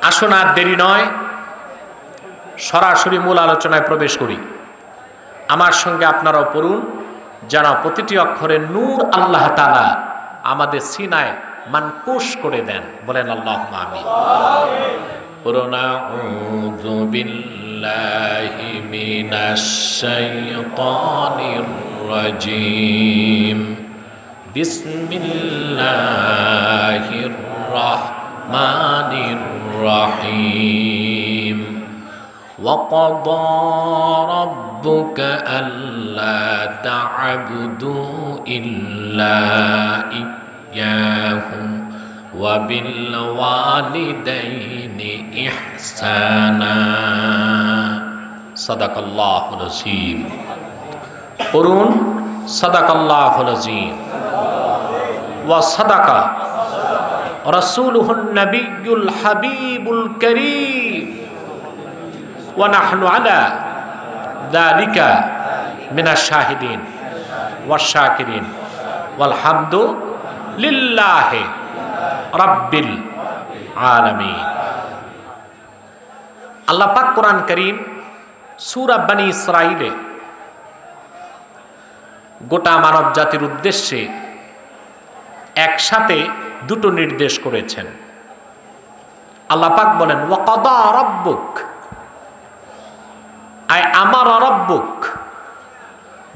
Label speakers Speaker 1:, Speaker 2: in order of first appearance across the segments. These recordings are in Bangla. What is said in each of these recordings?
Speaker 1: আসুন আর দেরি নয়, সরাসরি মূল আলোচনায় প্রবেশ করি। আমার সঙ্গে আপনারাও পড়ুন, যেন প্রতিটি অক্ষরে নূর আল্লাহ তাআলা আমাদের সিনায় মানকুশ করে দেন। বলেন আল্লাহুম্মা আমিন। পড়ুন, আউযু বিল্লাহি মিনাশ শাইতানির রাজীম। বিসমিল্লাহির রাহমানির রাহিম। وقضى ربك ألا تعبدوا إلا إياه وبالوالدين إحسانا صدق الله العظيم। قرون صدق الله العظيم وصدق رسوله النبي الحبيب الكريم ونحن على ذلك من الشاهدين والشاكرين والحمد لله رب العالمين। আল্লাহ পাক কোরআন কারীম সূরা বনী ইসরাঈলে গোটা মানব জাতির উদ্দেশ্যে একসাথে দুটো নির্দেশ করেছেন। আল্লাহ পাক বলেন, ওয়াকাদা রাব্বুক, আয় আমার রব্বুক,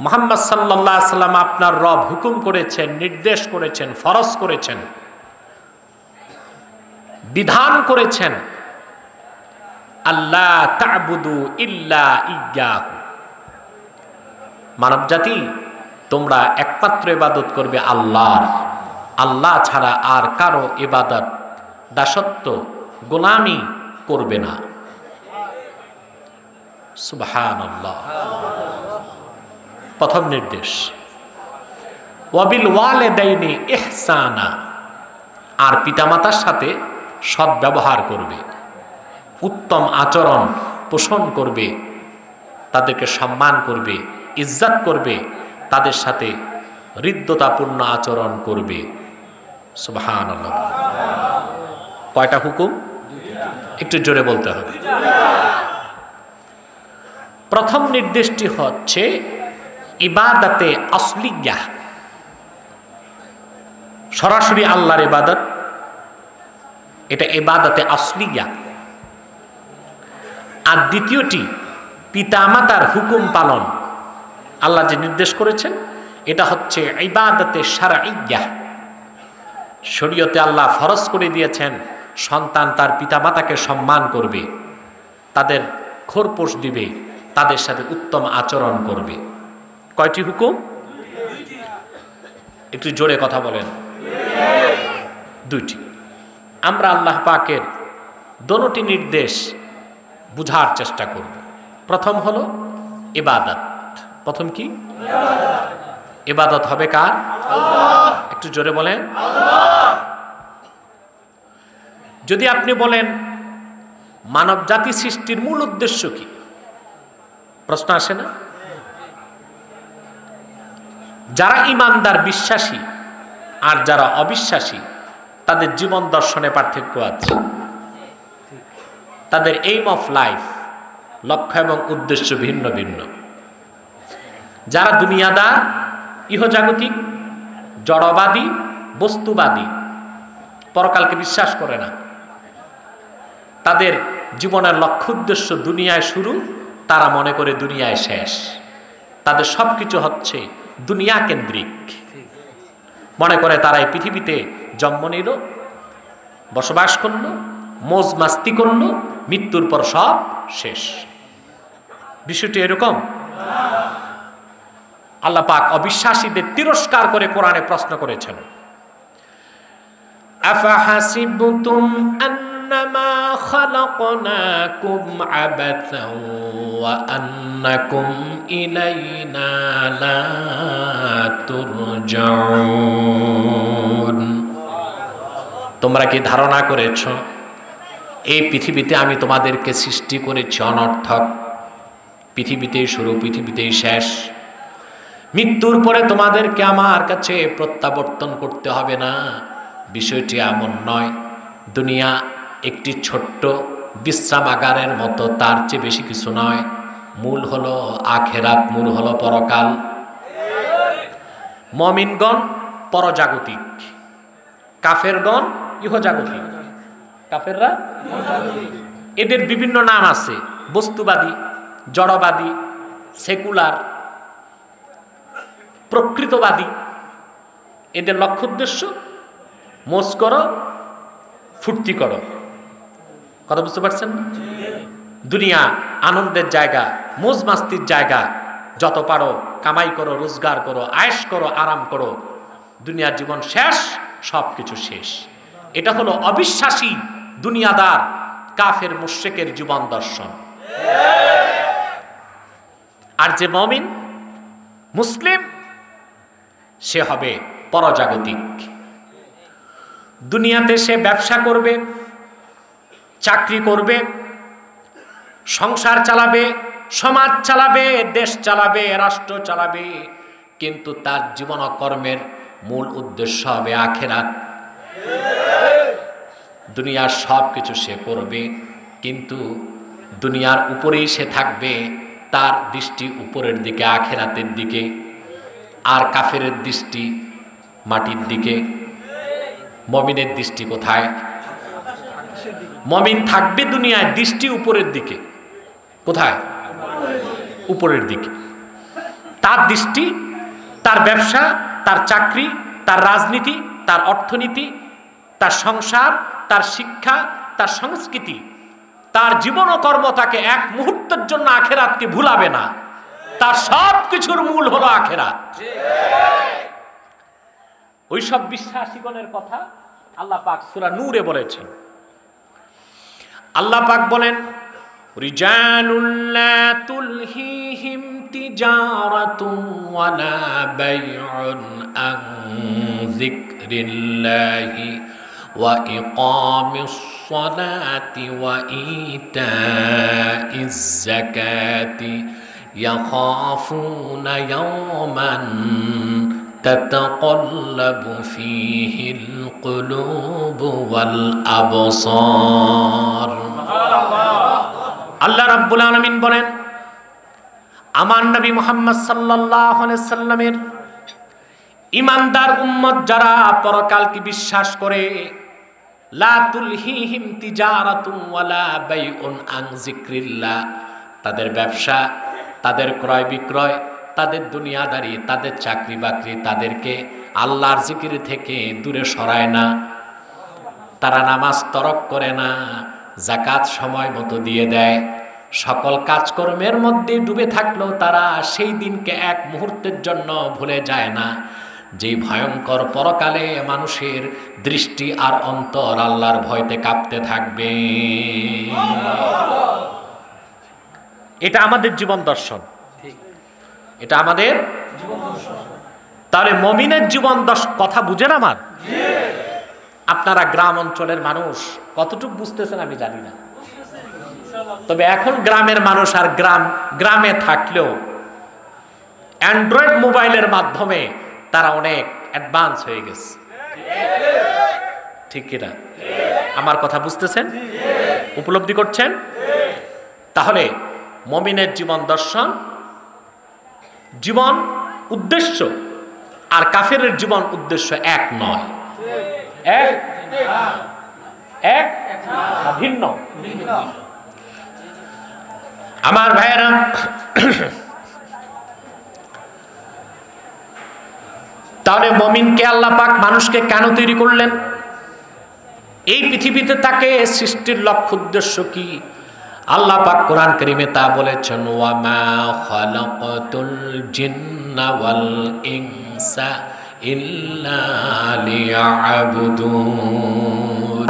Speaker 1: মুহাম্মদ সাল্লাল্লাহু আলাইহি সাল্লাম আপনার রব হুকুম করেছেন, নির্দেশ করেছেন, ফরজ করেছেন, বিধান করেছেন, আল্লাহ তা'বুদু ইল্লা ইয়্যাহু, মানব জাতি তোমরা একমাত্র ইবাদত করবে আল্লাহর, আল্লাহ ছাড়া আর কারো ইবাদত দাসত্ব গোলামি করবে না। সুবহানাল্লাহ। প্রথম নির্দেশ, ওয়াবিল ওয়ালিদাইনি ইহসানা, আর পিতামাতার সাথে সৎ ব্যবহার করবে, উত্তম আচরণ পোষণ করবে, তাদেরকে সম্মান করবে, ইজ্জত করবে, তাদের সাথে হৃদ্যতাপূর্ণ আচরণ করবে। সুবহানাল্লাহ। কয়টা হুকুম? একটু জোরে বলতে হবে। প্রথম নির্দেশটি হচ্ছে ইবাদতে আসলিয়া, সরাসরি আল্লাহর ইবাদত, এটা ইবাদতে আসলিয়া। আর দ্বিতীয়টি পিতামাতার হুকুম পালন, আল্লাহ যে নির্দেশ করেছেন এটা হচ্ছে ইবাদতে শারঈয়া। শরীয়তে আল্লাহ ফরজ করে দিয়েছেন সন্তান তার পিতামাতাকে সম্মান করবে, তাদের খোরপোশ দিবে, তাদের সাথে উত্তম আচরণ করবে। কয়টি হুকুম? একটু জোরে কথা বলেন। দুইটি। আমরা আল্লাহ পাকের দোনোটি নির্দেশ বুঝার চেষ্টা করব। প্রথম হলো ইবাদত। প্রথম কি? ইবাদত হবে কার? আল্লাহ। একটু জোরে বলেন। আল্লাহ। যদি আপনি বলেন মানব জাতি সৃষ্টির মূল উদ্দেশ্য কি, প্রশ্ন আসে না? যারা ঈমানদার বিশ্বাসী আর যারা অবিশ্বাসী তাদের জীবন দর্শনে পার্থক্য আছে, তাদের এইম অফ লাইফ, লক্ষ্য এবং উদ্দেশ্য ভিন্ন ভিন্ন। যারা দুনিয়াদার, ইহজাগতিক, জড়বাদী, বস্তুবাদী, পরকালকে বিশ্বাস করে না, তাদের জীবনের লক্ষ্য উদ্দেশ্য দুনিয়ায় শুরু, তারা মনে করে দুনিয়ায় শেষ। তাদের সব কিছু হচ্ছে দুনিয়া কেন্দ্রিক, মনে করে তারা এই পৃথিবীতে জন্ম নিল, বসবাস করল, মৌজ মাস্তি করল, মৃত্যুর পর সব শেষ। বিষয়টি এরকম। আল্লাহ পাক অবিশ্বাসীদের তিরস্কার করে কোরআনে প্রশ্ন করেছেন, আফাহাসিবতুম আন্নামা খালাকনাকুম আবাসাও ওয়া আন্নাকুম ইলাইনা লা তুরজাউন। তোমরা কি ধারণা করেছ এই পৃথিবীতে আমি তোমাদেরকে সৃষ্টি করেছি অনর্থক, পৃথিবীতেই শুরু পৃথিবীতেই শেষ, মৃত্যুর পরে তোমাদেরকে আমার কাছে প্রত্যাবর্তন করতে হবে না? বিষয়টি এমন নয়। দুনিয়া একটি ছোট্ট বিশ্রামাগারের মতো, তার চেয়ে বেশি কিছু নয়। মূল হলো আখেরাত, মূল হলো পরকাল। মুমিনগণ পরজাগতিক, কাফেরগণ ইহজাগতিক। কাফেররা এদের বিভিন্ন নাম আছে, বস্তুবাদী, জড়বাদী, সেকুলার, প্রকৃতবাদী। এদের লক্ষ্য উদ্দেশ্য মোজ করো, ফুর্তি করো। কথা বুঝতে পারছেন? দুনিয়া আনন্দের জায়গা, মোজ মাস্তির জায়গা। যত পারো কামাই করো, রোজগার করো, আয়েশ করো, আরাম করো। দুনিয়ার জীবন শেষ, সব কিছু শেষ। এটা হলো অবিশ্বাসী দুনিয়াদার কাফের মুশরিকের জীবন দর্শন। আর যে মুমিন মুসলিম, সে হবে পরজাগতিক। দুনিয়াতে সে ব্যবসা করবে, চাকরি করবে, সংসার চালাবে, সমাজ চালাবে, দেশ চালাবে, রাষ্ট্র চালাবে, কিন্তু তার জীবন ও কর্মের মূল উদ্দেশ্য হবে আখেরাত। দুনিয়ার সব কিছু সে করবে, কিন্তু দুনিয়ার উপরেই সে থাকবে, তার দৃষ্টি উপরের দিকে, আখেরাতের দিকে। আর কাফেরের দৃষ্টি মাটির দিকে। মুমিনের দৃষ্টি কোথায়? মুমিন থাকবে দুনিয়ায়, দৃষ্টি উপরের দিকে। কোথায়? উপরের দিকে। তার দৃষ্টি, তার ব্যবসা, তার চাকরি, তার রাজনীতি, তার অর্থনীতি, তার সংসার, তার শিক্ষা, তার সংস্কৃতি, তার জীবন ও কর্ম তাকে এক মুহূর্তের জন্য আখেরাতকে ভুলাবে না। তার সব কিছুর মূল হলো আখেরাত। ওই সব বিশ্বাসীগণের কথা আল্লাহ পাক সূরা নূরে বলেছেন। আল্লাহ পাক বলেন, রিজালুল লা তুলহিহিম তিজারাতুন ওয়ালা বাইউন আন যিকরিল্লাহি ওয়া ইকামিস সালাতি ওয়া ইতাইজ যাকাতি ইয়াখাফুনা ইয়াওমান তাতাকাল্লাবু ফীহিল কুলুবু ওয়াল আবসার। আল্লাহ রাব্বুল আলামিন বলেন, আমার নবী মুহাম্মদ সাল্লাল্লাহু আলাইহি সাল্লামের ঈমানদার উম্মত যারা পরকালকে বিশ্বাস করে, লা তুলহিহিম তিজারাতুন ওয়ালা বাইউন আন যিকরিল্লাহ, তাদের ব্যবসা, তাদের ক্রয় বিক্রয়, তাদের দুনিয়াদারি, তাদের চাকরি বাকরি তাদেরকে আল্লাহর জিকির থেকে দূরে সরায় না। তারা নামাজ তরক করে না, যাকাত সময় মতো দিয়ে দেয়, সকল কাজকর্মের মধ্যে ডুবে থাকলেও তারা সেই দিনকে এক মুহূর্তের জন্য ভুলে যায় না, যেই ভয়ঙ্কর পরকালে মানুষের দৃষ্টি আর অন্তর আল্লাহর ভয়তে কাঁপতে থাকবে। এটা আমাদের জীবন দর্শন, এটা আমাদের জীবন দর্শন। তাহলে মুমিনের জীবন কথা বুঝেন আমার? আপনারা গ্রাম অঞ্চলের মানুষ কতটুকু বুঝতেছেন আমি জানি না, তবে এখন গ্রামের মানুষ আর গ্রামে থাকলেও অ্যান্ড্রয়েড মোবাইলের মাধ্যমে তারা অনেক অ্যাডভান্স হয়ে গেছে। ঠিক কিনা? আমার কথা বুঝতেছেন? উপলব্ধি করছেন? তাহলে মুমিনের জীবন দর্শন, জীবন উদ্দেশ্য আর কাফেরের জীবন উদ্দেশ্য এক নয়, এক ভিন্ন। আমার ভাইয়েরা, তাহলে মুমিনকে আল্লাহ পাক মানুষকে কেন তৈরি করলেন? এই পৃথিবীতে তাকে সৃষ্টির লক্ষ্য উদ্দেশ্য কি? আল্লাহ পাক কোরআন কারীমে তা বলেছেন, ওয়া মা খালাকাতুল জিন্না ওয়াল ইনসা ইল্লা লিয়াবুদুন।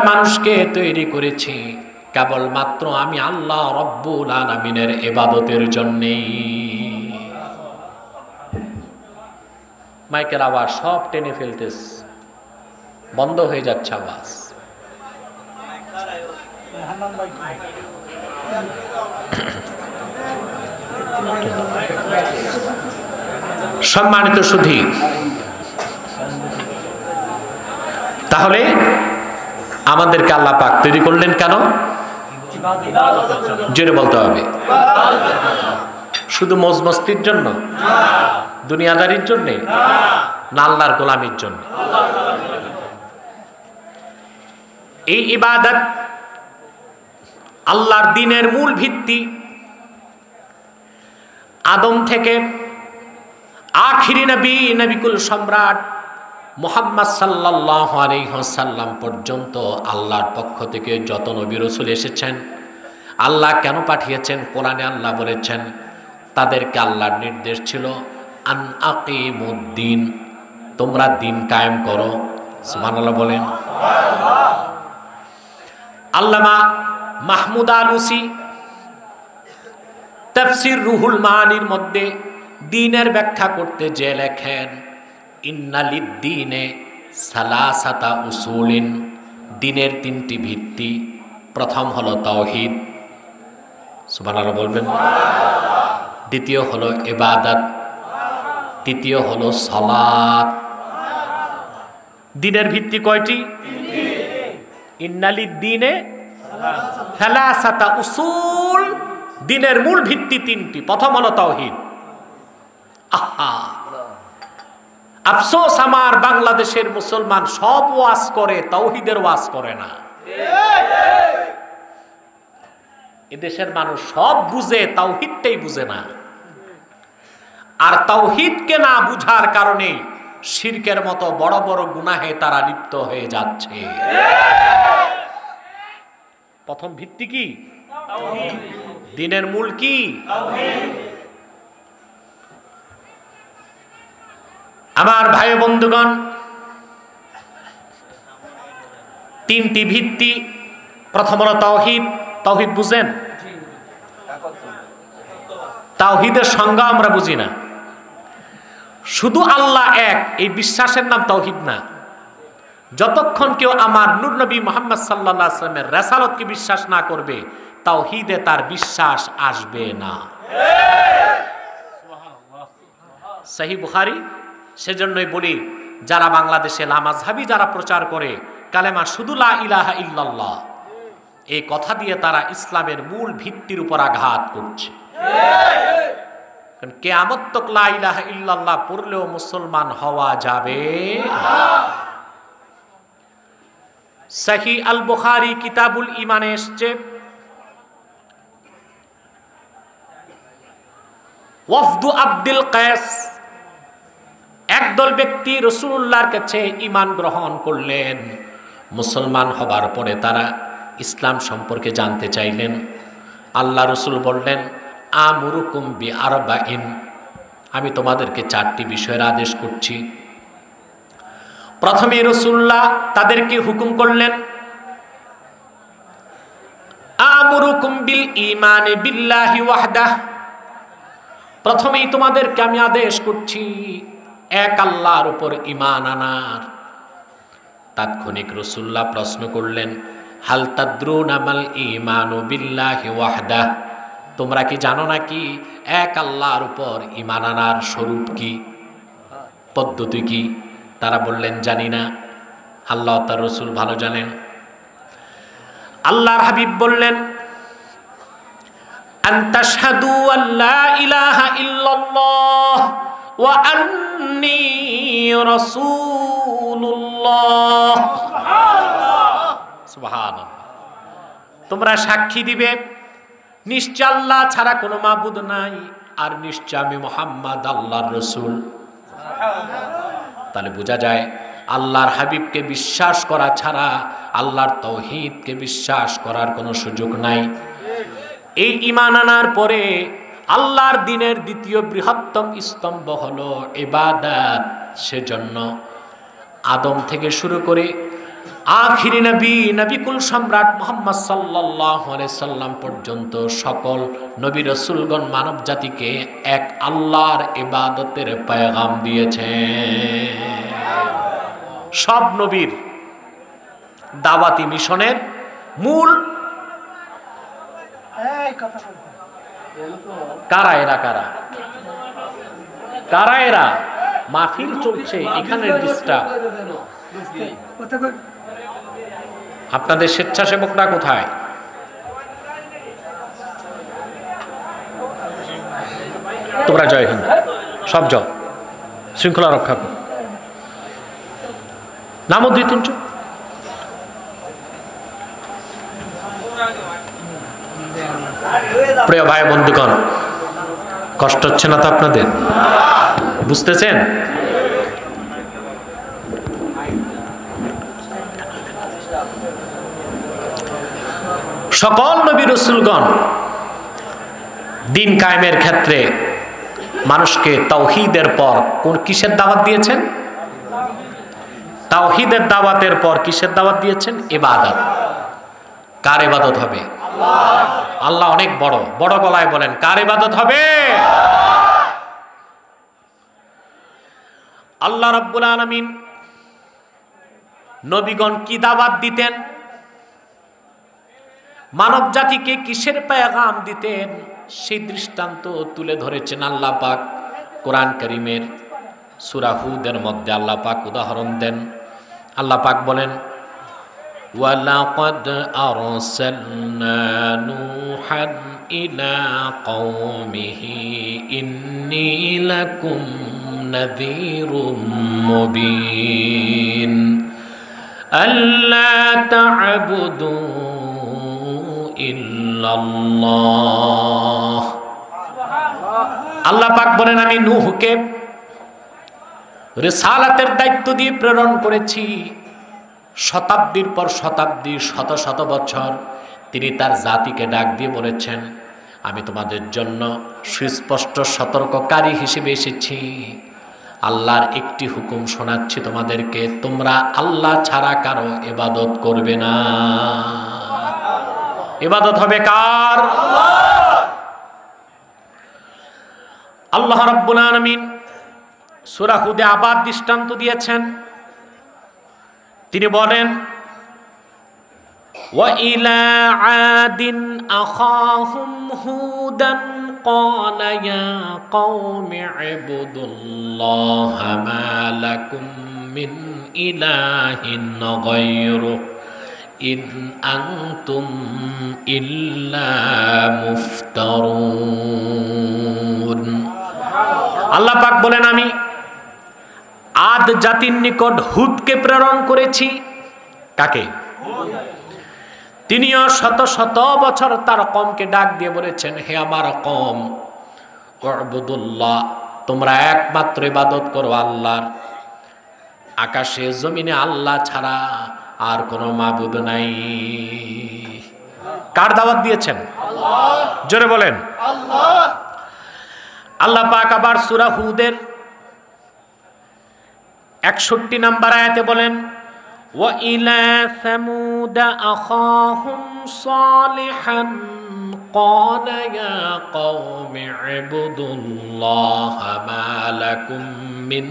Speaker 1: মানুষকে তৈরি করেছি কেবলমাত্র আমি আল্লাহ রব্বুল আলামিনের ইবাদতের জন্যই। মাইকের আওয়াজ সব টেনে ফেলতেস, বন্ধ হয়ে যাচ্ছে আওয়াজ। সম্মানিত সুধী, তাহলে আমাদেরকে আল্লাহ পাক তৈরি করলেন কেন? জোরে বলতে হবে। শুধু মौज মস্তির জন্য? দুনিয়াদারির জন্য? না আল্লাহর গোলামির জন্য? এই ইবাদত আল্লাহর দ্বীনের মূল ভিত্তি। আদম থেকে আখিরি নবী, নবিকুল সম্রাট মুহাম্মদ সাল্লাল্লাহু আলাইহি ওয়াসাল্লাম পর্যন্ত আল্লাহর পক্ষ থেকে যত নবী রাসূল এসেছেন, আল্লাহ কেন পাঠিয়েছেন? কোরআনে আল্লাহ বলেছেন তাদেরকে আল্লাহর নির্দেশ ছিল আন আকিমুদ্দিন, তোমরা দিন কায়েম করো। সুবহানাল্লাহ বলেন। আল্লামা মাহমুদ আলুসি তাফসীর রুহুল মানির মধ্যে দ্বীনের ব্যাখ্যা করতে যে লেখেন ইন্নালিদ্দীনে সালাসাতা উসুলিন, দ্বীনের তিনটি ভিত্তি। প্রথম হলো তাওহীদ, সুবহানাল্লাহ বলবেন। দ্বিতীয় হলো ইবাদত, তৃতীয় হলো সালাত। দ্বীনের ভিত্তি কয়টি? ইন্নালিদ্দীনে সালাসাতা উসুল, দ্বীনের মূল ভিত্তি তিনটি। প্রথম হলো তাওহীদ। আহা, আফসোস আমার বাংলাদেশের মুসলমান সব ওয়াজ করে, তাওহীদের ওয়াজ করে না। এদেশের মানুষ সব বুঝে, তাওহীদটাই বুঝে না। আর তাওহীদকে না বুঝার কারণে শিরকের মতো বড় বড় গুনাহে তারা লিপ্ত হয়ে যাচ্ছে। প্রথম ভিত্তি কি? দ্বীনের মূল কি? আমার ভাই বন্ধুগণ, তিনটি ভিত্তি। প্রথম হলো তাওহীদ। তাওহীদ বুঝেন? তাওহীদের সংজ্ঞা আমরা বুঝি না। শুধু আল্লাহ এক, এই বিশ্বাসের নাম তাওহীদ না। যতক্ষণ কেউ আমার নূর নবী মুহাম্মদ সাল্লাল্লাহু আলাইহি ওয়াসাল্লামের রিসালাতকে বিশ্বাস না করবে, তাওহীদে তার বিশ্বাস আসবে না। সহিহ বুখারী। সেজন্যই বলি, যারা বাংলাদেশে লামাযহাবী যারা প্রচার করে কালেমা শুধু লা ইলাহা ইল্লাল্লাহ, এই কথা দিয়ে তারা ইসলামের মূল ভিত্তির উপর আঘাত করছে। কারণ কিয়ামত তক লা ইলাহা ইল্লাল্লাহ পড়লেও মুসলমান হওয়া যাবে না। সহিহ আল বুখারী কিতাবুল ঈমানে এসেছে, ওয়াফদু আব্দুল কায়েস, একদল ব্যক্তি রাসূলুল্লাহর কাছে ঈমান গ্রহণ করলেন। মুসলমান হবার পরে তারা ইসলাম সম্পর্কে জানতে চাইলেন। আল্লাহ রাসূল বললেন আমুরুকুম বিআরবাইন, আমি তোমাদেরকে চারটি বিষয়ের আদেশ করছি। প্রথমে রাসূলুল্লাহ তাদেরকে হুকুম করলেন আমুরুকুম বিল ঈমানি বিল্লাহি ওয়াহদাহ, প্রথমেই তোমাদেরকে আমি আদেশ করছি এক আল্লাহর উপর ঈমান আনার। তাৎক্ষণিক রাসূলুল্লাহ প্রশ্ন করলেন হাল তাদরুনা মাল ঈমানু বিল্লাহি ওয়াহদাহ, তোমরা কি জানো নাকি এক আল্লাহর উপর ঈমান আনার স্বরূপ কি, পদ্ধতি কি? তারা বললেন জানি না। আল্লাহ তার রাসূল ভালো জানেন। আল্লাহর হাবিব বললেন আনতাশহাদু আল্লা ইলাহা ইল্লাল্লাহ ওয়া আন্নী রাসূলুল্লাহ। সুবহানাল্লাহ। তোমরা সাক্ষী দিবে নিশ্চয় আল্লাহ ছাড়া কোনো মাবুদ নাই, আর নিশ্চয় আমি মুহাম্মদ আল্লাহর রাসূল। তাহলে বোঝা যায় আল্লাহর হাবিবকে বিশ্বাস করা ছাড়া আল্লাহর তাওহীদকে বিশ্বাস করার কোনো সুযোগ নাই। এই ঈমান আনার পরে আল্লাহর দ্বীনের দ্বিতীয় বৃহত্তম স্তম্ভ হলো ইবাদত। সেজন্য আদম থেকে শুরু করে আখিরি নবী, নবিকুল সম্রাট মুহাম্মদ সাল্লাল্লাহু আলাইহি সাল্লাম পর্যন্ত সকল নবী রাসূলগণ মানব জাতিকে এক আল্লাহর ইবাদতের পয়গাম দিয়েছে। সব নবীর দাওয়াতি মিশনের মূল কারা এরা? কারা এরা? মাহফিল চলছে, এখানে ডিস্টার্ব। আপনাদের স্বেচ্ছাসেবকরা কোথায়? তোমরা জয় হিন্দ, সব জয়, শৃঙ্খলা রক্ষা কর। নাম উদ্দীতুঞ্চ। প্রিয় ভাই বন্ধুগণ, কষ্ট হচ্ছে না তো আপনাদের? বুঝতেছেন? সকল নবী রাসূলগণ দিন কায়েমের ক্ষেত্রে মানুষকে তাওহীদের পর কোন কিসের দাওয়াত দিয়েছেন? তাওহীদের দাওয়াতের পর কিসের দাওয়াত দিয়েছেন? ইবাদত। কার ইবাদত হবে? আল্লাহ অনেক বড়, বড় গলায় বলেন, কার ইবাদত হবে? আল্লাহ রাব্বুল আলামিন নবীগণ কি দাওয়াত দিতেন, মানব জাতিকে কিসের পেগাম দিতেন, সেই দৃষ্টান্ত তুলে ধরেছেন আল্লাহ পাক কোরআন কারীমের সূরা হুদের মধ্যে। আল্লাহ পাক উদাহরণ দেন। আল্লাহ পাক বলেন, ওয়ালাকাদ আরসালনা নূহান ইলা কওমিহি ইন্নী লাকুম নাযীরুম মুবিন আল্লা তা'বুদু ইল্লাল্লাহ। আল্লাহ পাক বলেন, আমি নূহকে রিসালাতের দায়িত্ব দিয়ে প্রেরণ করেছি। শতাব্দীর পর শতাব্দী, শত শত বছর তিনি তার জাতিকে ডাক দিয়ে বলেছেন, আমি তোমাদের জন্য সুস্পষ্ট সতর্ককারী হিসেবে এসেছি। আল্লাহর একটি হুকুম শোনাচ্ছি তোমাদেরকে, তোমরা আল্লাহ ছাড়া কারো ইবাদত করবে না। ইবাদত হবে কার? আল্লাহ রাব্বুল আলামিন সূরা হুদে আবার দৃষ্টান্ত দিয়েছেন। তিনি বলেন, ওয়া ইলা আদিন আখাহুম হুদান ক্বালা ইয়া কওমি ইবুদুল্লাহা মা লাকুম মিন ইলাহিন গায়রুহু ইন আনতুম ইল্লা মুফতারুন। আল্লাহ পাক বলেন, আমি আদ জাতির নিকট হুদকে প্রেরণ করেছি। কাকে? তিনিও শত শত বছর তার কওমকে ডাক দিয়ে বলেছেন, হে আমার কওম, উবুদুল্লাহ, তোমরা একমাত্র ইবাদত করো আল্লাহর। আকাশে জমিনে আল্লাহ ছাড়া আর কোনো মাবুদ নাই। কার দাওয়াত দিয়েছেন? আল্লাহ। জোরে বলেন আল্লাহ। আল্লাহ পাক আবার সূরা হুদের 61 নম্বর আয়াতে বলেন, ওয়া ইলা সামুদ আখাহুম সালিহান ক্বালা ইয়া কওমি ইবুদুল্লাহা মা লাকুম মিন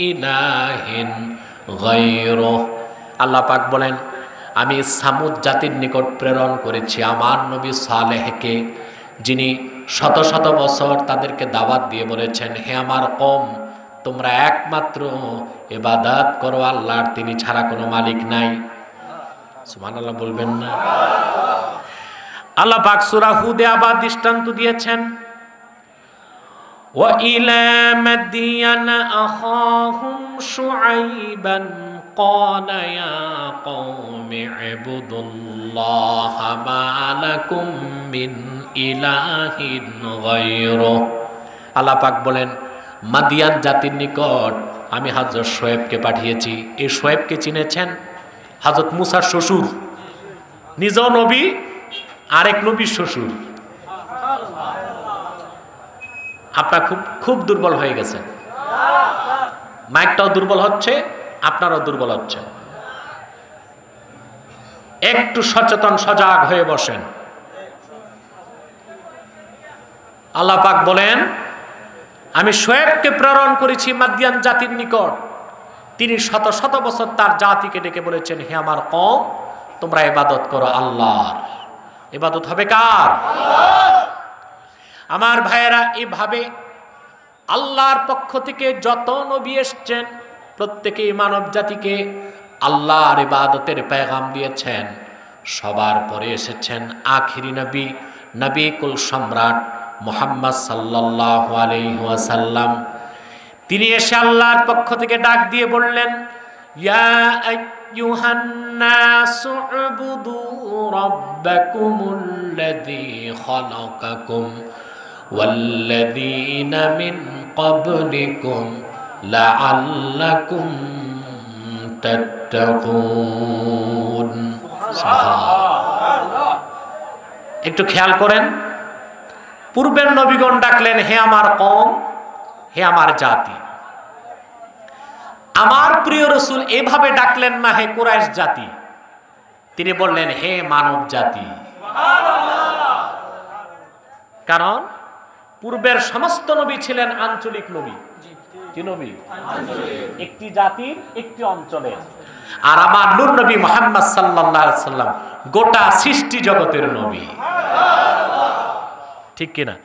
Speaker 1: ইলাহিন গায়রুহু। আল্লাহ পাক বলেন, আমি সামুদ জাতির নিকট প্রেরণ করেছি আমার নবী সালেহকে, যিনি শত শত বছর তাদেরকে দাওয়াত দিয়ে বলেছেন, হে আমার কওম, তোমরা একমাত্র ইবাদত করো আল্লাহর, তিনি ছাড়া কোনো মালিক নাই। সুবহানাল্লাহ বলবেন না? আল্লাহ পাক সূরা হুদে আবার দৃষ্টান্ত দিয়েছেন, ওয়া ইলা মাদিয়ানা আখাহুম শুআইবান ক্বালা ইয়া কওমি ইবুদুল্লাহা মা লাকুম মিন ইলাহিন গায়রুহু। আল্লাহ পাক বলেন, মাদিয়ান জাতির নিকট আমি হযরত শোয়েবকে পাঠিয়েছি। এই শোয়েবকে চিনেছেন? হযরত মুসার শ্বশুর, নিজেও নবী, আরেক নবীর শ্বশুর। আপনারা খুব দুর্বল হয়ে গেছেন। মাইকটাও দুর্বল হচ্ছে, আপনারাও দুর্বল হচ্ছেন। একটু সচেতন সজাগ হয়ে বসেন। আল্লাহ পাক বলেন, আমি শোয়েবকে প্রেরণ করেছি মাদিয়ান জাতির নিকট। তিনি শত শত বছর তার জাতিকে ডেকে বলেছেন, হে আমার কওম, তোমরা ইবাদত করো আল্লাহর। ইবাদত হবে কার? আল্লাহ। আমার ভাইয়েরা, এভাবে আল্লাহর পক্ষ থেকে যত নবী এসেছেন প্রত্যেকেই মানব জাতিকে আল্লাহর ইবাদতের পেগাম দিয়েছেন। সবার পরে এসেছেন আখিরি নবী, নবী কুল সম্রাট মুহাম্মদ সাল্লাল্লাহু আলাইহি ওয়াসাল্লাম। তিনি এসে আল্লাহর পক্ষ থেকে ডাক দিয়ে বললেন, ইয়া আইয়ুহান নাসু উবুদু রাব্বাকুমুল্লাযী খালাকাকুম ওয়াল্লাযীনা মিন ক্বাবলিকুম লাআল্লাকুম তাত্তাকুন। একটু খেয়াল করেন, পূর্বের নবীগণ ডাকলেন হে আমার কওম, হে আমার জাতি। আমার প্রিয় রাসূল এভাবে ডাকলেন না হে কুরাইশ জাতি, তিনি বললেন হে মানব জাতি। কারণ পূর্বের সমস্ত নবী ছিলেন আঞ্চলিক নবী। কি নবী? একটি জাতির, একটি অঞ্চলের। আর আমার নূর নবী মুহাম্মদ সাল্লাল্লাহু আলাইহি সাল্লাম গোটা সৃষ্টি জগতের নবী। ঠিক কিনা?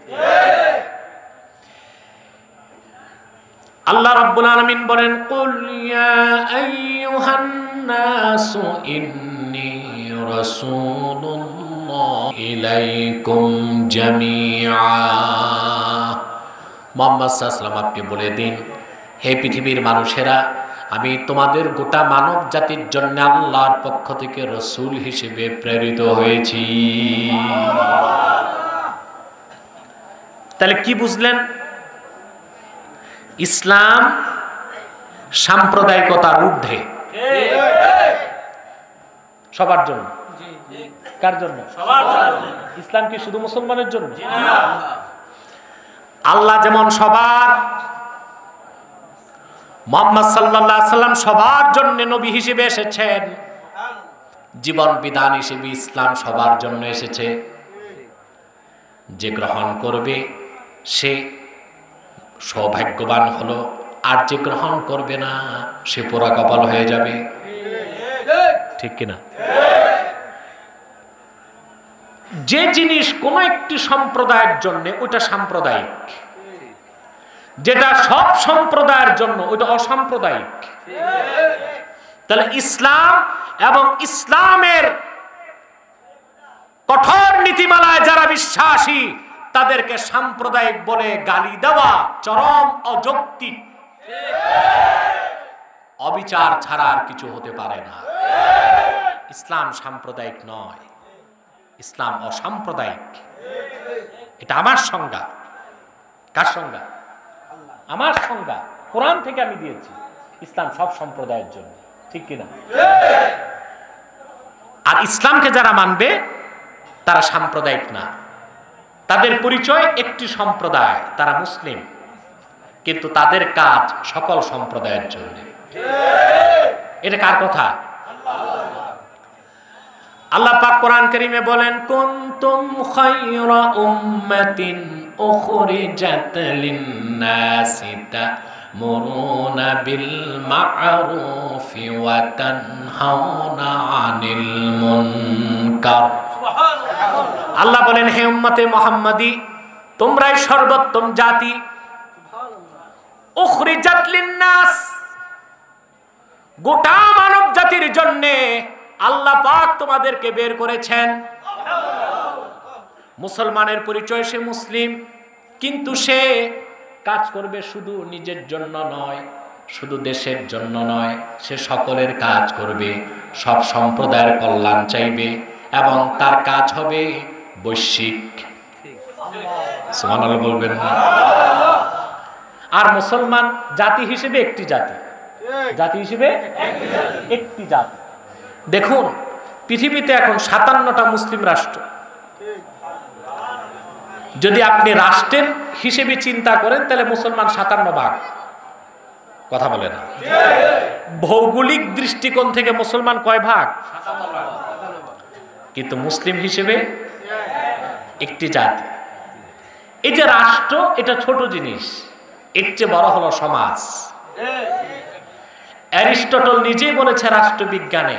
Speaker 1: আল্লাহ রাব্বুল আলামিন বলেন, কুল ইয়া আইয়ুহান নাসু ইন্নী রাসূলুল্লাহি ইলাইকুম জামিআ। মুহাম্মদ সাল্লাল্লাহু আলাইহি ওয়াসাল্লাম আপনি বলে দিন, হে পৃথিবীর মানুষেরা, আমি তোমাদের গোটা মানব জাতির জন্য আল্লাহর পক্ষ থেকে রাসূল হিসেবে প্রেরিত হয়েছি। তাহলে কি বুঝলেন? ইসলাম সাম্প্রদায়িকতার ঊর্ধ্বে, সবার জন্য। কার জন্য? ইসলাম কি শুধু মুসলমানের জন্য? আল্লাহ যেমন সবার, মুহাম্মদ সাল্লাল্লাহু আলাইহি সাল্লাম সবার জন্য নবী হিসেবে এসেছেন, জীবন বিধান হিসেবে ইসলাম সবার জন্য এসেছে। যে গ্রহণ করবে সে সৌভাগ্যবান হলো, আর যে গ্রহণ করবে না সে পোড়া কপাল হয়ে যাবে। ঠিক কিনা? যে জিনিস কোন একটি সম্প্রদায়ের জন্য ওটা সাম্প্রদায়িক, যেটা সব সম্প্রদায়ের জন্য ওটা অসাম্প্রদায়িক। তাহলে ইসলাম এবং ইসলামের কঠোর নীতিমালায় যারা বিশ্বাসী তাদেরকে সাম্প্রদায়িক বলে গালি দেওয়া চরম অযৌক্তিক। অবিচার ছাড়া আর কিছু হতে পারে না। ইসলাম সাম্প্রদায়িক নয়, ইসলাম অসাম্প্রদায়িক। এটা আমার সংজ্ঞা। কার সংজ্ঞা? আমার সংজ্ঞা, কোরআন থেকে আমি দিয়েছি। ইসলাম সব সম্প্রদায়ের জন্য। ঠিক কিনা? আর ইসলামকে যারা মানবে তারা সাম্প্রদায়িক না, তাদের পরিচয় একটি সম্প্রদায়, তারা মুসলিম, কিন্তু তাদের কাজ সকল সম্প্রদায়ের জন্য। এটা কার কথা? আল্লাহ পাক কোরআন কারীমে বলেন, কুনতুম খায়রা উম্মাতিন উখরিজাত লিন-নাসি তা'মুরুনা বিল মা'রুফি ওয়া তানহাউনা আনিল মুনকার। আল্লাহ বলেন, হে উম্মতে মুহাম্মাদি, তোমরাই সর্বোত্তম জাতি। উখরিজাত লিন-নাস, গোটা মানব জাতির জন্য আল্লাহ পাক তোমাদেরকে বের করেছেন। মুসলমানের পরিচয় সে মুসলিম, কিন্তু সে কাজ করবে শুধু নিজের জন্য নয়, শুধু দেশের জন্য নয়, সে সকলের কাজ করবে, সব সম্প্রদায়ের কল্যাণ চাইবে, এবং তার কাজ হবে বৈশ্বিক। সুবহানাল্লাহ বলবেন না? আর মুসলমান জাতি হিসেবে একটি জাতি, জাতি হিসেবে একটি জাতি। দেখুন, পৃথিবীতে এখন 57টা মুসলিম রাষ্ট্র। যদি আপনি রাষ্ট্রের হিসেবে চিন্তা করেন তাহলে মুসলমান 57 ভাগ। কথা বলে না? ভৌগোলিক দৃষ্টিকোণ থেকে মুসলমান কয় ভাগ? কিন্তু মুসলিম হিসেবে একটি জাতি। এই যে রাষ্ট্র, এটা ছোট জিনিস, এর চেয়ে বড় হলো সমাজ। অ্যারিস্টটল নিজেই বলেছে রাষ্ট্রবিজ্ঞানে,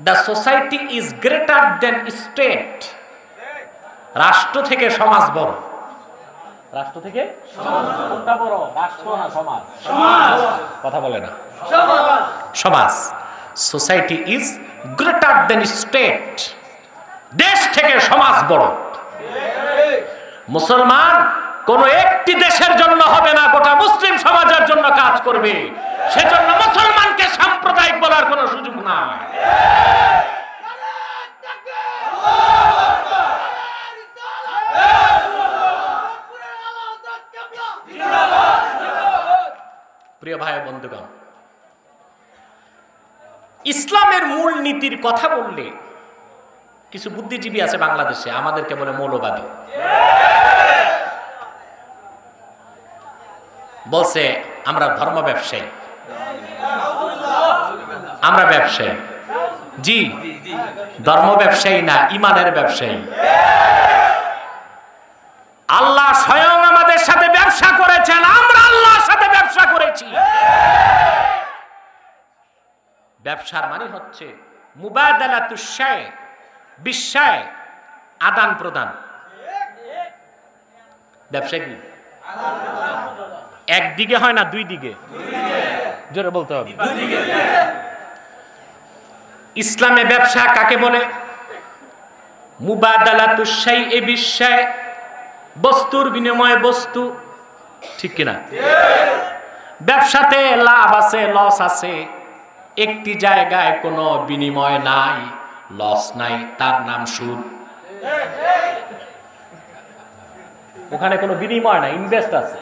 Speaker 1: the society is greater than state. রাষ্ট্র থেকে সমাজ বড়। রাষ্ট্র থেকে কোনটা বড়? রাষ্ট্র না সমাজ? সমাজ। কথা বলে না? সমাজ। Society is greater than state, দেশ থেকে সমাজ বড়। মুসলমান কোন একটি দেশের জন্য হবে না, গোটা মুসলিম সমাজের জন্য কাজ করবে। সেজন্য মুসলমানকে সাম্প্রদায়িক বলার কোনো সুযোগ নাই। প্রিয় ভাই বন্ধুগণ, ইসলামের মূল নীতির কথা বললে কিছু বুদ্ধিজীবী আছে বাংলাদেশে, আমাদেরকে বলে মৌলবাদী। বলছে আমরা ধর্ম ব্যবসায়ী, আমরা ব্যবসায়ী। জি, ধর্ম ব্যবসায়ী না, ইমানের ব্যবসায়ী। আল্লাহ স্বয়ং আমাদের সাথে ব্যবসা করেছেন, আমরা আল্লাহর সাথে ব্যবসা করেছি। ব্যবসার মানে হচ্ছে মুবাদালাতুশ শাই, বিশায় আদান প্রদান। ব্যবসা কি একদিকে হয় না, দুই দিকে? জোরে বলতে হবে। ইসলামে ব্যবসা কাকে বলে? মুবাদালাতুশ শাই'i বিশায়, বস্তুর বিনিময়ে বস্তু, ঠিক কিনা? ব্যবসাতে লাভ আছে, লস আছে। একটি জায়গায় কোনো বিনিময় নাই, লস নাই, তার নাম সুদ। ওখানে কোনো বিনিময় নাই, ইনভেস্ট আছে।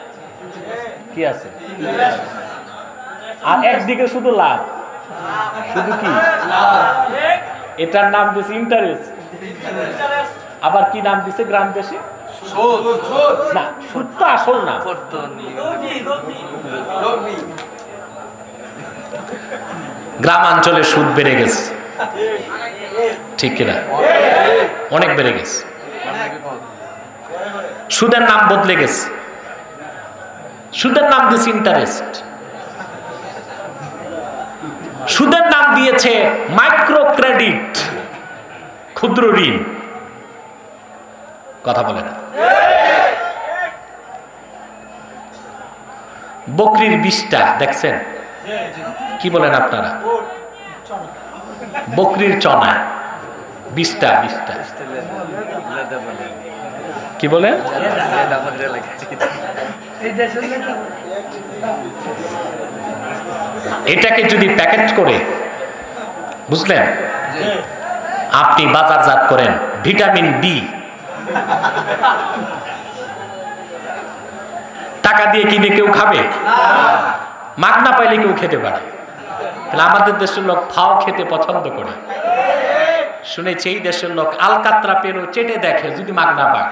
Speaker 1: কি আছে? আর একদিকে শুধু লাভ, শুধু কি? এটার নাম দিছে ইন্টারেস্ট। আবার কি নাম দিছে গ্রাম দেশে? না, সুদ তো আসল না। গ্রামাঞ্চলে সুদ বেড়ে গেছে, ঠিক কিনা? অনেক বেড়ে গেছে। সুদের নাম বদলে গেছে, সুদের নাম দিয়েছে ইন্টারেস্ট। সুদের নাম দিয়েছে মাইক্রো ক্রেডিট, ক্ষুদ্র ঋণ। কথা বলে না। বকরির বিষটা দেখছেন? কি বলেন আপনারা? বকরির চনা, বিষটা বিষটা কি বলেন? এটাকে যদি প্যাকেট করে, বুঝলেন, আপনি বাজারজাত করেন, ভিটামিন বি টাকা দিয়ে কিনে কেউ খাবে? মাগনা পাইলে কেউ খেতে পারে। আমাদের দেশের লোক ফাও খেতে পছন্দ করে। শুনেছি এই দেশের লোক আলকাতরা পেলেও চেটে দেখে যদি মাগনা পায়।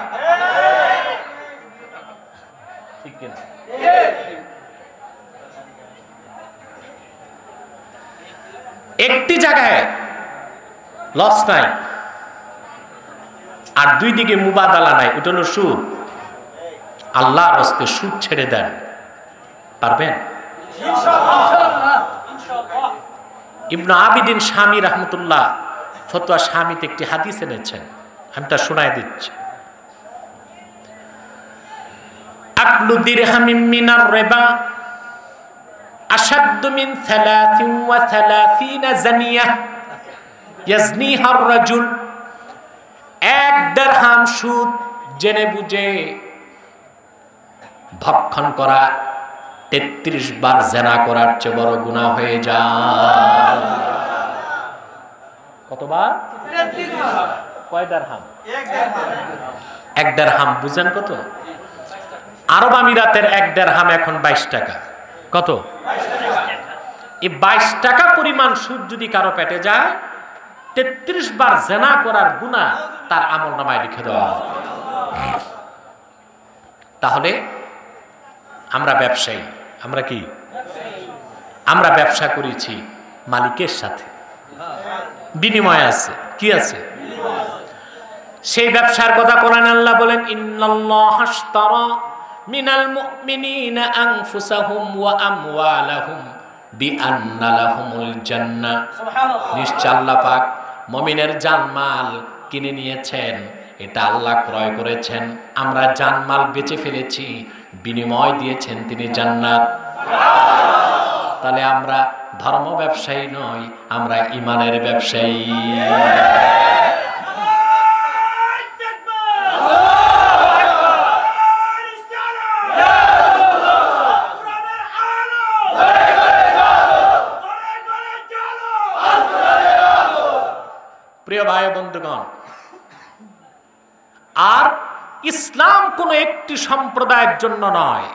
Speaker 1: ঠিক কিনা? একটি জায়গায় লস নাই আর দুই দিকে মুবাদালা নাই, ওটা হলো সুদ। আল্লাহর রাস্তায় সুদ ছেড়ে দেন, পারবেন? ইবনে আবিদিন শামী রাহমাতুল্লাহ ফতোয়া শামীতে একটি হাদিস এনেছেন, আমি তা শোনায় দিচ্ছি। আকলু দিরহামিন মিনার রিবা আশাদ্দু মিন 33 জানিয়া ইয়াজনিহা আর-রাজুল। এক দিরহাম সুদ জেনে বুঝে ভক্ষণ করা 33 বার জিনা করার চেয়ে বড় গুনাহ হয়ে যায়। কতবার? 33 বার। কয় দিরহাম? এক দিরহাম বুঝেন কত? আরব আমিরাতের এক দিরহাম এখন 22 টাকা। কত? 22 টাকা। এই 22 টাকা পরিমাণ সুদ যদি কারো পেটে যায়, 33 বার জিনা করার গুনাহ তার আমলনামায় লিখে দেওয়া হয়। তাহলে আমরা ব্যবসায়ী, আমরা কি? আমরা ব্যবসা করেছি মালিকের সাথে, বিনিময় আছে। কি আছে? সেই ব্যবসার কথা কোরআনে আল্লাহ বলেন, ইন্নাল্লাহা আশতারা মিনাল মুমিনিনা আনফুসাহুম ওয়া আমওয়ালাহুম বিআন্না লাহুমুল জান্নাহ। নিশ্চয় আল্লাহ পাক মুমিনের জানমাল কিনে নিয়েছেন, এটা আল্লাহ ক্রয় করেছেন। আমরা জানমাল বেচে ফেলেছি, বিনিময় দিয়েছেন তিনি জান্নাত। তাহলে আমরা ধর্ম ব্যবসায়ী নই, আমরা ইমানের ব্যবসায়ী। প্রিয় ভাই বন্ধুগণ, আর ইসলাম কোন একটি সম্প্রদায়ের জন্য নয়,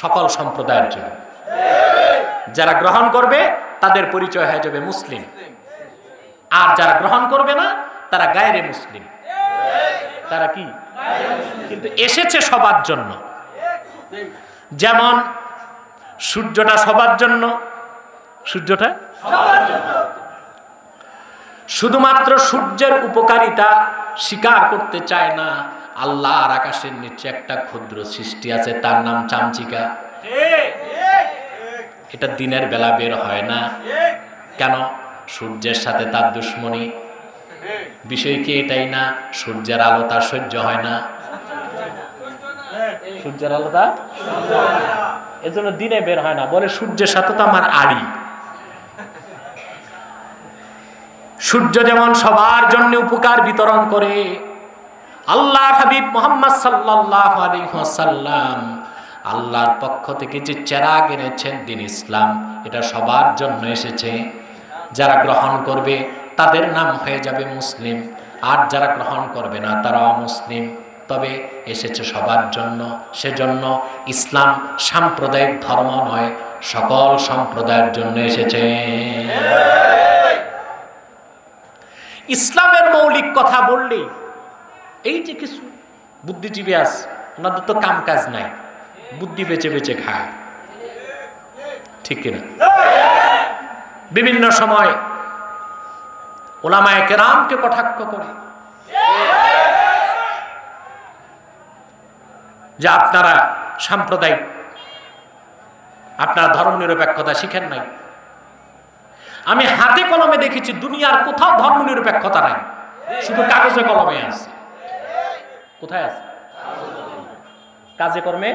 Speaker 1: সকল সম্প্রদায়ের জন্য। যারা গ্রহণ করবে তাদের পরিচয় হয়ে যাবে মুসলিম, আর যারা গ্রহণ করবে না তারা গায়রে মুসলিম। তারা কি? কিন্তু এসেছে সবার জন্য। যেমন সূর্যটা সবার জন্য, সূর্যটা শুধুমাত্র সূর্যের উপকারিতা স্বীকার করতে চায় না। আল্লাহর আকাশের নিচে একটা ক্ষুদ্র সৃষ্টি আছে, তার নাম চামচিকা। এটা দিনের বেলা বের হয় না কেন? সূর্যের সাথে তার দুশ্মনী। বিষয় কি এটাই না? সূর্যের আলো তার সহ্য হয় না, সূর্যের আলো তার, এজন্য দিনে বের হয় না। বলে সূর্যের সাথে তো আমার আড়ি। সূর্য যেমন সবার জন্য উপকার বিতরণ করে, আল্লাহর হাবিব মুহাম্মদ সাল্লাল্লাহু আলাইহি ওয়াসাল্লাম আল্লাহর পক্ষ থেকে যে চেরাগ এনেছেন দিন ইসলাম, এটা সবার জন্য এসেছে। যারা গ্রহণ করবে তাদের নাম হয়ে যাবে মুসলিম, আর যারা গ্রহণ করবে না তারা অমুসলিম। তবে এসেছে সবার জন্য। সেজন্য ইসলাম সাম্প্রদায়িক ধর্ম নয়, সকল সম্প্রদায়ের জন্য এসেছে। ইসলামের মৌলিক কথা বললেই এই যে কিছু বুদ্ধিজীবী আছে, ওনাদের তো কাম কাজ নাই, বুদ্ধি বেচে বেচে খায়, ঠিক কিনা? বিভিন্ন সময় উলামায়ে কেরামকে কটাক্ষ করে যে আপনারা সাম্প্রদায়িক, আপনারা ধর্মনিরপেক্ষতা শিখেন নাই। আমি হাতে কলমে দেখেছি দুনিয়ার কোথাও ধর্মনিরপেক্ষতা নাই, শুধু কাগজে কলমে আছে। কোথায় আছে? কাজে কর্মে।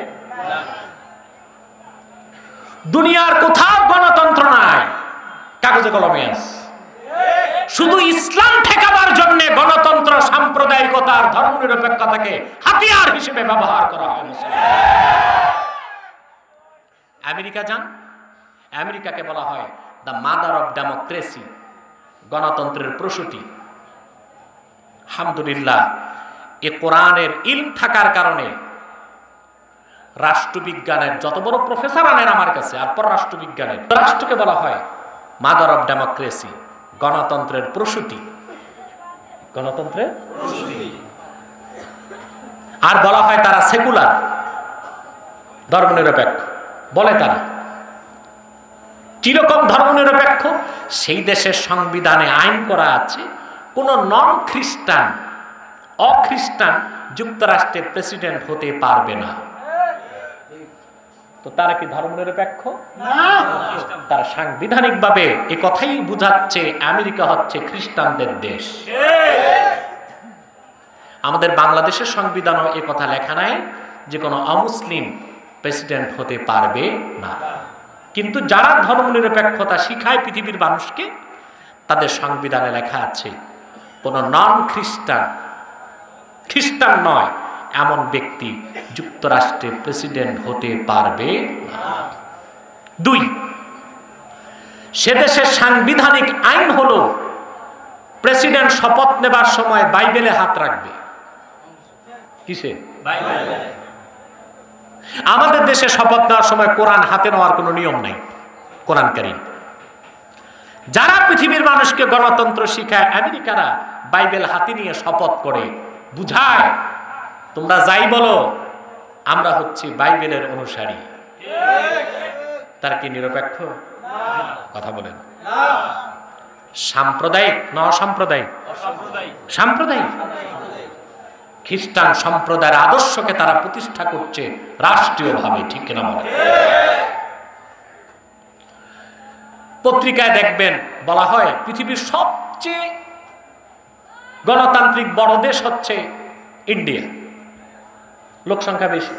Speaker 1: দুনিয়ার কোথাও গণতন্ত্র নাই, কাগজে কলমে আছে। শুধু ইসলাম ঠেকাবার জন্য গণতন্ত্র, সাম্প্রদায়িকতা আর ধর্মনিরপেক্ষতাকে হাতিয়ার হিসেবে ব্যবহার করা হয়। আমেরিকা যান, আমেরিকাকে বলা হয় দ্য মাদার অফ ডেমোক্রেসি, গণতন্ত্রের প্রসূতি। আলহামদুলিল্লাহ, এ কোরআনের ইলম থাকার কারণে রাষ্ট্রবিজ্ঞানের যত বড় প্রফেসর আনেন আমার কাছে, আর পররাষ্ট্রবিজ্ঞানের, রাষ্ট্রকে বলা হয় মাদার অফ ডেমোক্রেসি, গণতন্ত্রের প্রসূতি। গণতন্ত্রের প্রসূতি। আর বলা হয় তারা সেকুলার, ধর্মনিরপেক্ষ বলে তারা। কিরকম ধর্মনিরপেক্ষ? সেই দেশের সংবিধানে আইন করা আছে কোন নন খ্রিস্টান, অখ্রিস্টান যুক্তরাষ্ট্রের প্রেসিডেন্ট হতে পারবে না। তো তারা কি ধর্মনিরপেক্ষ? তারা সাংবিধানিক ভাবে এ কথাই বুঝাচ্ছে আমেরিকা হচ্ছে খ্রিস্টানদের দেশ। আমাদের বাংলাদেশের সংবিধানও এ কথা লেখা নাই যে কোনো অমুসলিম প্রেসিডেন্ট হতে পারবে না। কিন্তু যারা ধর্মনিরপেক্ষতা শিখায় পৃথিবীর মানুষকে, তাদের সংবিধানে লেখা আছে কোন নন খ্রিস্টান, খ্রিস্টান নয় এমন ব্যক্তি যুক্তরাষ্ট্রের প্রেসিডেন্ট হতে পারবে না। 2, সে দেশের সাংবিধানিক আইন হলো প্রেসিডেন্ট শপথ নেবার সময় বাইবেলে হাত রাখবে। কিসে? বাইবেলে। আমাদের দেশে শপথ নেওয়ার সময় কোরআন হাতে নেওয়ার কোনো নিয়ম নাই, কোরআন কারীম। যারা পৃথিবীর মানুষকে গণতন্ত্র শিখায়, আমেরিকারা বাইবেল হাতে নিয়ে শপথ করে বুঝায়, তোমরা যাই বলো আমরা হচ্ছি বাইবেলের অনুসারী। তার কি নিরপেক্ষ? কথা বলেন। সাম্প্রদায়িক না অসাম্প্রদায়িক? সাম্প্রদায়িক। খ্রিস্টান সম্প্রদায়ের আদর্শকে তারা প্রতিষ্ঠা করছে রাষ্ট্রীয়ভাবে, ঠিক কিনা বলে? পত্রিকায় দেখবেন বলা হয় পৃথিবীর সবচেয়ে গণতান্ত্রিক বড় দেশ হচ্ছে ইন্ডিয়া, লোক সংখ্যা বেশি।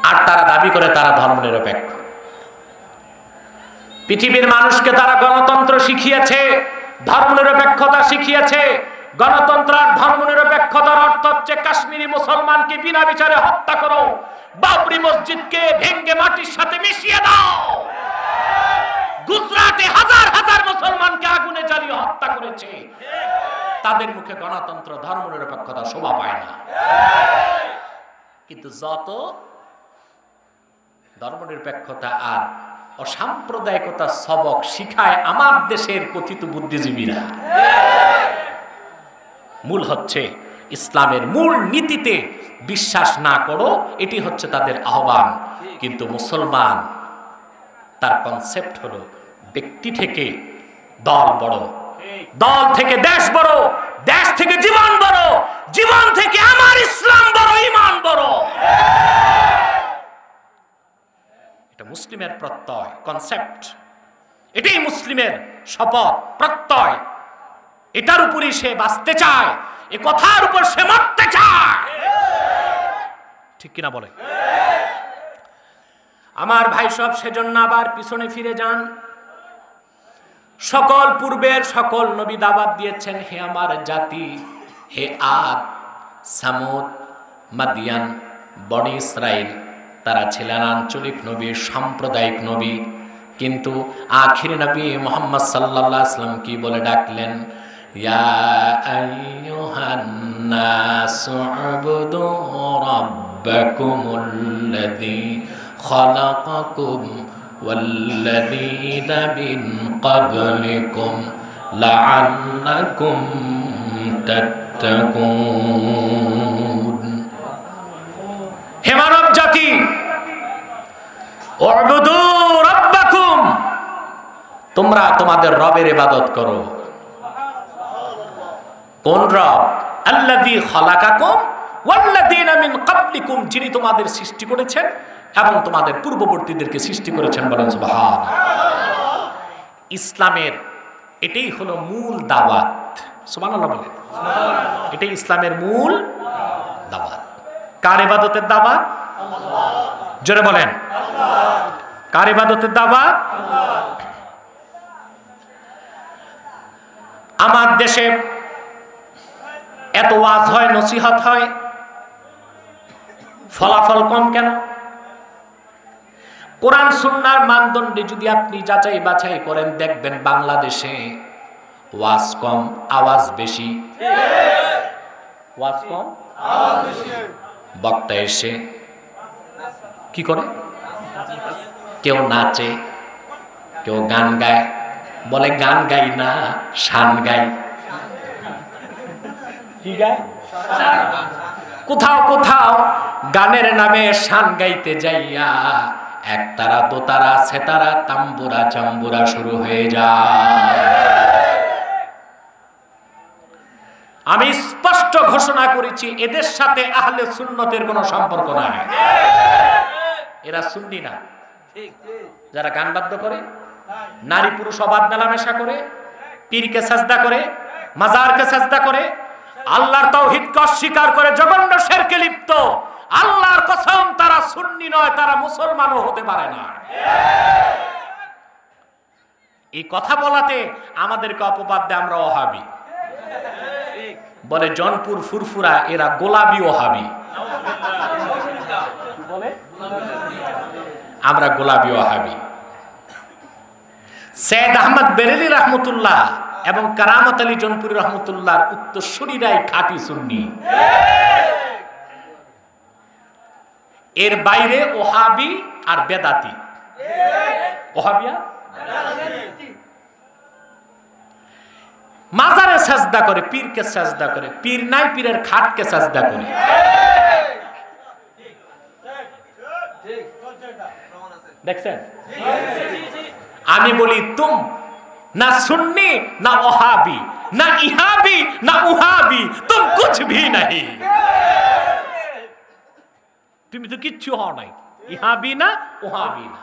Speaker 1: আর তারা দাবি করে তারা ধর্মনিরপেক্ষ। পৃথিবীর মানুষকে তারা গণতন্ত্র শিখিয়েছে, ধর্মনিরপেক্ষতা শিখিয়েছে। গণতন্ত্র আর ধর্মনিরপেক্ষতার অর্থ হচ্ছে কাশ্মীরি মুসলমানকে বিনা বিচারে হত্যা করো, বাবরি মসজিদকে ভেঙ্গে মাটির সাথে মিশিয়ে দাও, গুজরাটে হাজার হাজার মুসলমানকে আগুনে জ্বালিয়ে হত্যা করেছে। তাদের মুখে গণতন্ত্র ধর্মনিরপেক্ষতা শোভা পায় না। কিন্তু যত ধর্মনিরপেক্ষতা আর অসাম্প্রদায়িকতা সবক শিখায় আমার দেশের কথিত বুদ্ধিজীবীরা, মূল হচ্ছে ইসলামের মূল নীতিতে বিশ্বাস না করো, এটি হচ্ছে তাদের আহ্বান। কিন্তু মুসলমান তার কনসেপ্ট হলো ব্যক্তি থেকে দল বড়, দল থেকে দেশ বড়, দেশ থেকে জীবন বড়, জীবন থেকে আমার ইসলাম বড়, ঈমান বড়। এটা মুসলিমের প্রত্যয়, কনসেপ্ট। এটাই মুসলিমের শপথ, প্রত্যয়। এটার উপরই সে বাঁচতে চায়, এ কথার উপর সে মরতে চায়। ঠিক কিনা বলে? আমার ভাই সব সেজন্য আবার পিছনে ফিরে যান। সকল পূর্বের সকল নবী দাওয়াত দিয়েছেন, হে আমার জাতি, হে আদ, সামুদ, মাদিয়ান, বনি ইসরাইল, তারা ছিলেন আঞ্চলিক নবী, সাম্প্রদায়িক নবী। কিন্তু আখির নবী মুহাম্মদ সাল্লাল্লাহু আলাইহি ওয়াসাল্লাম কি বলে ডাকলেন? ইয়া আইয়ুহান নাসু উবুদু রাব্বাকুমুল্লাযী খালাকাকুম ওয়াল্লাযীনা মিন ক্বাবলিকুম লাআল্লাকুম তাত্তাকুন। হে মানব জাতি, উবুদু রাব্বাকুম, তোমরা তোমাদের রবের ইবাদত করো। কোন রব? আল্লাযী খালাকাকুম ওয়াল্লাযীনা মিন ক্বাবলিকুম, যিনি তোমাদের সৃষ্টি করেছেন এবং তোমাদের পূর্ববর্তীদেরকে সৃষ্টি করেছেন। বলেন সুবহানাল্লাহ। ইসলামের এটাই হলো মূল দাওয়াত। সুবহানাল্লাহ বলেন। এটাই ইসলামের মূল দাওয়াত। কার ইবাদতের দাওয়াত? আল্লাহ। জোরে বলেন, আল্লাহ। কার ইবাদতের দাওয়াত? আল্লাহ। আমার দেশে এত ওয়াজ হয়, নসিহত হয়, ফলাফল কম কেন? কোরআন সুন্নাহর মানদণ্ডে যদি আপনি যাচাই বাছাই করেন, দেখবেন বাংলাদেশে ওয়াজ কম, আওয়াজ বেশি। ওয়াজ কম, আওয়াজ বেশি। বক্তা এসে কি করে? কেউ নাচে, কেউ গান গায়, বলে গান গাই না, শান গাই। কি গায়? কোথাও কোথাও গানের নামে শান গাইতে যাইয়া একতারা, দোতারা, সেতারা, তাম্বুরা, জাম্বুরা শুরু হয়ে যায়। আমি স্পষ্ট ঘোষণা করেছি, এদের সাথে আহলে সুন্নতের কোনো সম্পর্ক নাই। এরা সুন্নি না। যারা গান বাদ্য করে, নারী পুরুষ অবাধ মেলামেশা করে, পীরকে সাজদা করে, মাজারকে সাজদা করে, আল্লাহর তাওহীদকে অস্বীকার করে, জঘন্য শিরকে লিপ্ত, আল্লাহর কসম তারা সুন্নি নয়, তারা মুসলমানও হতে পারে না। এই কথা বলাতে আমাদেরকে অপবাদ দেয় আমরা ওহাবি। বলে জনপুর ফুরফুরা, এরা গোলাপি ওহাবি। আমরা গোলাপি ওহাবি। সৈয়দ আহমদ বেরেলী রহমতুল্লাহ এবং কারামত আলী জনপুরি রহমতুল্লাহর উত্তরসূরিরাই খাঁটি সুন্নি। এর বাইরে ওহাবি আর বেদাতি। ওহাবিয়া মাজারে সাজদা করে, পীরকে সাজদা করে, পীর নাই পীরের খাটকে সাজদা করে। দেখছেন? আমি বলি তুম না সুন্নি না ওহাবি না ইহাবি না উহাবি, তুম কুছ ভি নাহি। তুমি তো কিচ্ছু হও নাই, ইহাবি না ওহাবি না,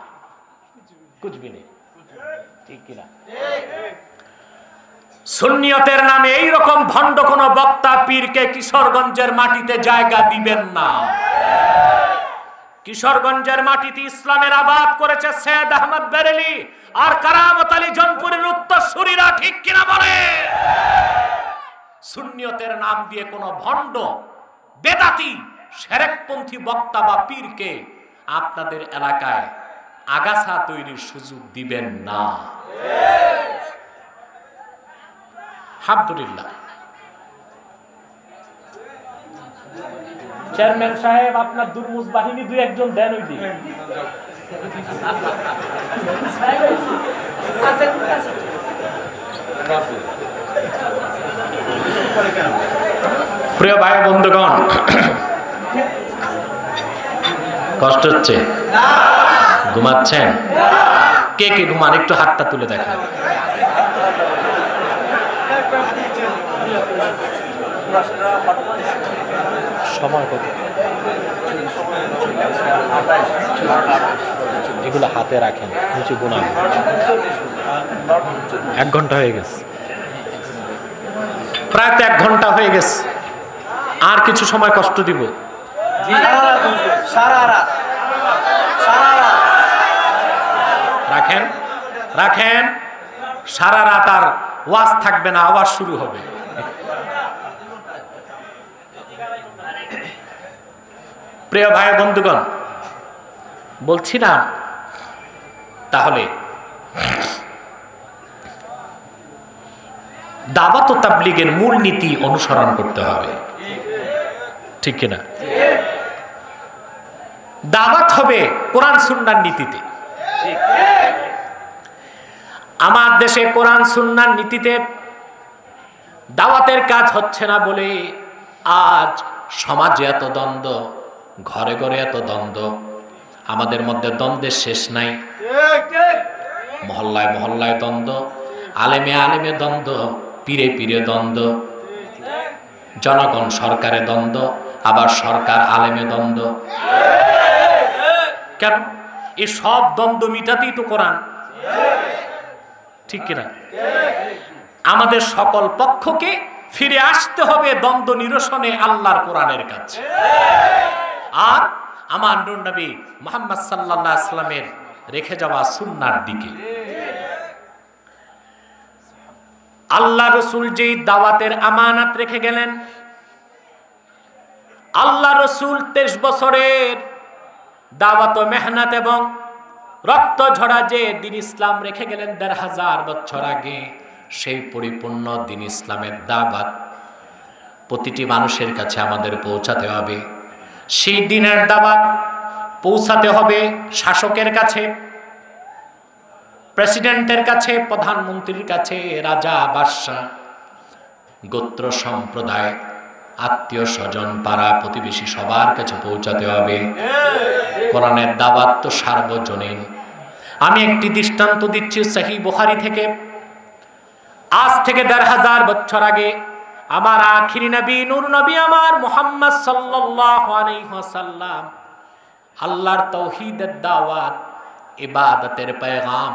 Speaker 1: কুছ ভি নেই। ঠিক কিনা? সুন্নিয়তের নামে এইরকম ভণ্ড কোন বক্তা পীরকে কিশোরগঞ্জের মাটিতে জায়গা দিবেন না। কিশোরগঞ্জের মাটিতে ইসলামের আবাদ করেছে সৈয়দ আহমদ বেরেলি আর কারামত আলী জনপুরের উত্তরসূরিরা, ঠিক কিনা বলে? সুন্নিয়তের নাম দিয়ে কোন ভণ্ড বেদাতি শিরকপন্থী বক্তা বা পীরকে আপনাদের এলাকায় আগাছা তৈরির সুযোগ দিবেন না। আলহামদুলিল্লাহ। চেয়ারম্যান সাহেব, আপনার দুর্মুজ বাহিনী দুই একজন দেন ওই দিকে। প্রিয় ভাই বন্ধুগণ, কষ্ট হচ্ছে? ঘুমাচ্ছেন? কে কে ঘুমান একটু হাতটা তুলে দেখেন। সময় কত? এগুলো হাতে রাখেন, নিচে গুনান। 1 ঘন্টা হয়ে গেছে, প্রায় 1 ঘন্টা হয়ে গেছে। আর কিছু সময় কষ্ট দিব। রাখেন রাখেন, সারা রাত আর ওয়াজ থাকবে না, আওয়াজ শুরু হবে। প্রিয় ভাই বন্ধুগণ, বলছি না, তাহলে দাওয়াত ও তাবলীগের মূল নীতি অনুসরণ করতে হবে, ঠিক কিনা? দাওয়াত হবে কোরআন সুন্নাহর নীতিতে। আমার দেশে কোরআন সুন্নাহর নীতিতে দাওয়াতের কাজ হচ্ছে না বলে আজ সমাজে এত দ্বন্দ্ব, ঘরে ঘরে এত দ্বন্দ্ব, আমাদের মধ্যে দ্বন্দ্বের শেষ নাই। মহল্লায় মহল্লায় দ্বন্দ্ব, আলেমে আলেমে দ্বন্দ্ব, পীরে পীরে দ্বন্দ্ব, জনগণ সরকারে দ্বন্দ্ব, আবার সরকার আলেমে দ্বন্দ্ব। কেন? এই সব দ্বন্দ্ব মিটাতেই তো কোরআন, ঠিক কিনা? আমাদের সকল পক্ষকে ফিরে আসতে হবে দ্বন্দ্ব নিরসনে আল্লাহর কোরআনের কাছে, আর আমার নূর নবী মুহাম্মদ সাল্লাল্লাহু আলাইহি ওয়াসাল্লামের রেখে যাওয়া সুন্নাহর দিকে। আল্লাহ রসুল যেই দাওয়াতের আমানত রেখে গেলেন, আল্লাহ রসুল 23 বছরের দাওয়াত ও মেহনত এবং রক্ত ঝরা যে দিন ইসলাম রেখে গেলেন 1500 বছর আগে, সেই পরিপূর্ণ দিন ইসলামের দাওয়াত প্রতিটি মানুষের কাছে আমাদের পৌঁছাতে হবে। সেই দিনের দাওয়াত পৌঁছাতে হবে শাসকের কাছে, প্রেসিডেন্টের কাছে, প্রধানমন্ত্রীর কাছে, রাজা বাদশাহ, গোত্র সম্প্রদায়, আত্মীয় স্বজন, পাড়া প্রতিবেশী, সবার কাছে পৌঁছাতে হবে। কোরআনের দাওয়াত তো সার্বজনীন। আমি একটি দৃষ্টান্ত দিচ্ছি সহিহ বুখারী থেকে। আজ থেকে 1500 বছর আগে আমার আখিরি নবী, নূর নবী আমার মুহাম্মদ সাল্লাল্লাহু আলাইহি ওয়াসাল্লাম আল্লাহর তাওহীদের দাওয়াত, ইবাদতের পেগাম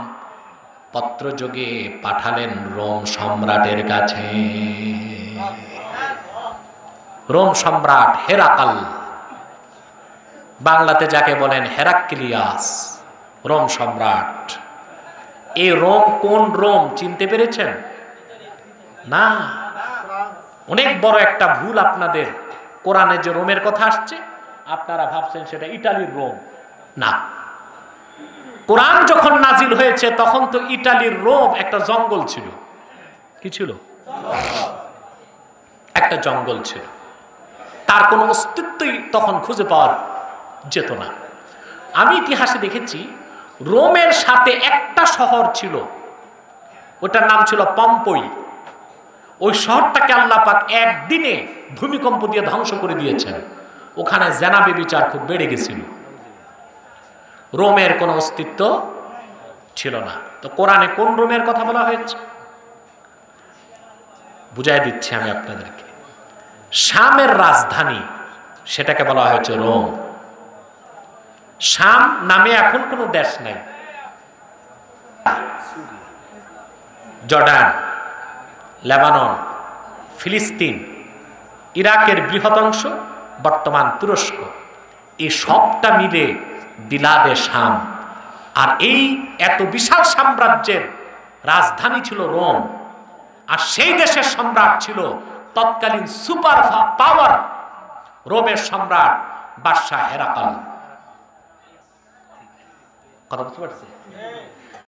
Speaker 1: পত্রযোগে পাঠালেন রোম সম্রাটের কাছে। রোম সম্রাট হেরাকাল, বাংলাতে যাকে বলেন হেরাক্লিয়াস, রোম সম্রাট। এই রোম কোন রোম চিনতে পেরেছেন? না, অনেক বড় একটা ভুল আপনাদের। কোরআনে যে রোমের কথা আসছে আপনারা ভাবছেন সেটা ইটালির রোম। না, কোরআন যখন নাজিল হয়েছে তখন তো ইটালির রোম একটা জঙ্গল ছিল। কি ছিল? একটা জঙ্গল ছিল, তার কোনো অস্তিত্বই তখন খুঁজে পাওয়া যেত না। আমি ইতিহাসে দেখেছি রোমের সাথে একটা শহর ছিল, ওটার নাম ছিল পম্পই। ওই শহরটাকে আল্লাহ পাক একদিনে ভূমিকম্প দিয়ে ধ্বংস করে দিয়েছেন। ওখানে জেনা ব্যভিচার খুব বেড়ে গেছিল, রোমের কোনো অস্তিত্ব ছিল না। তো কোরআনে কোন রোমের কথা বলা হয়েছে বুঝাই দিচ্ছি আমি আপনাদেরকে। শামের রাজধানী, সেটাকে বলা হয়েছে রোম। শাম নামে এখন কোনো দেশ নেই। জর্ডান, লেবানন, ফিলিস্তিন, ইরাকের বৃহৎ অংশ, বর্তমান তুরস্ক, এই সবটা মিলে বিলাদে শাম। আর এই এত বিশাল সাম্রাজ্যের রাজধানী ছিল রোম, আর সেই দেশের সম্রাট ছিল তৎকালীন সুপার পাওয়ার রোমের সম্রাট বাদশাহ হেরাকাল। কথা বুঝতে পারছি?